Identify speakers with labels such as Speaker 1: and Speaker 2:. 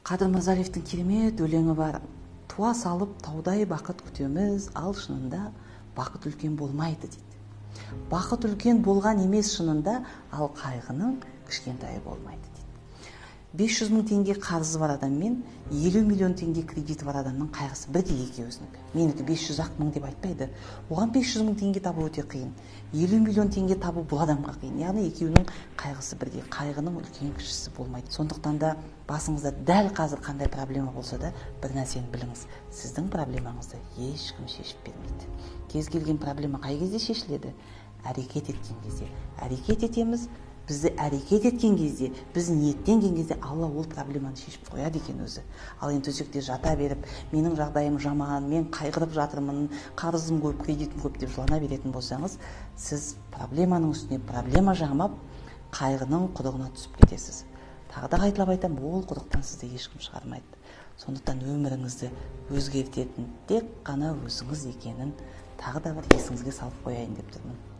Speaker 1: Қадыр Мазаревтің керемет өлеңі бар. Туа салып таудай бақыт күтеміз, ал шынында бақыт үлкен болмайды дейді. Бақыт үлкен болған емес шынында, ал қайғының кішкентайы болмайды дейді. 500 мың теңге қарызы бар адаммен 50 миллион теңге кредиті бар адамның қайғысы бірдей екеуісінікі. Менікі 500 мың деп айтпайды. Оған 500 мың теңге табу өте қиын. 50 миллион теңге табу бұл адамға қиын. Яғни екеуінің қайғысы бірдей. Қайғының үлкен кішісі болмайды. Сондықтан да басыңызда дәл қазір қандай проблема болса да бір нәрсені біліңіз. Сіздің проблемаңызды ешкім шешіп бермейді. Кез келген проблема қай кезде шешіледі? Әрекет еткен кезде. Әрекет етеміз. Бізді әрекет еткен кезде, біз ниеттенген кезде Алла ол проблеманы шешіп қояды екен өзі. Ал енді төсекте жата беріп, менің жағдайым жаман, мен қайғырып жатырмын, қарызым көп, кредитім көп деп жылана беретін болсаңыз, сіз проблеманың үстіне проблема жамап, қайғының құдығына түсіп кетесіз. Тағы да қайталап айтамын, ол құдықтан сізді ешкім шығармайды. Сондықтан өміріңізді өзгертетін тек қана өзіңіз екенін тағы да бір есіңізге салып қояйын деп тұрмын.